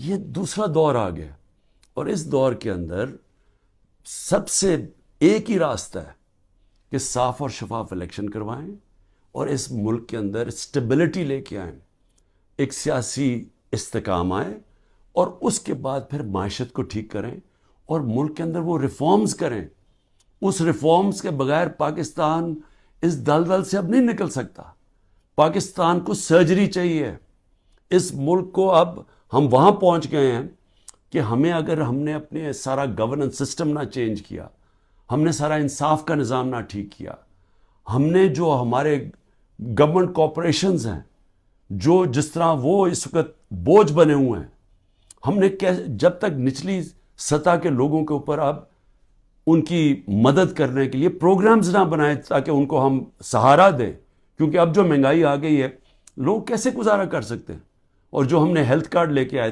یہ دوسرا دور آ گیا، اور اس دور کے اندر سب سے ایک ہی راستہ ہے کہ صاف اور شفاف الیکشن کروائیں اور اس ملک کے اندر اسٹیبلٹی لے کے آئیں، ایک سیاسی استحکام آئے، اور اس کے بعد پھر معیشت کو ٹھیک کریں اور ملک کے اندر وہ ریفارمز کریں۔ اس ریفارمز کے بغیر پاکستان اس دلدل سے اب نہیں نکل سکتا۔ پاکستان کو سرجری چاہیے۔ اس ملک کو اب ہم وہاں پہنچ گئے ہیں کہ اگر ہم نے اپنے سارا گورننس سسٹم نہ چینج کیا، ہم نے سارا انصاف کا نظام نہ ٹھیک کیا، ہم نے جو ہمارے گورنمنٹ کارپوریشنز ہیں جو جس طرح وہ اس وقت بوجھ بنے ہوئے ہیں، ہم نے جب تک نچلی سطح کے لوگوں کے اوپر اب ان کی مدد کرنے کے لیے پروگرامز نہ بنائے تاکہ ان کو ہم سہارا دیں، کیونکہ اب جو مہنگائی آ گئی ہے لوگ کیسے گزارا کر سکتے ہیں، اور جو ہم نے ہیلتھ کارڈ لے کے آئے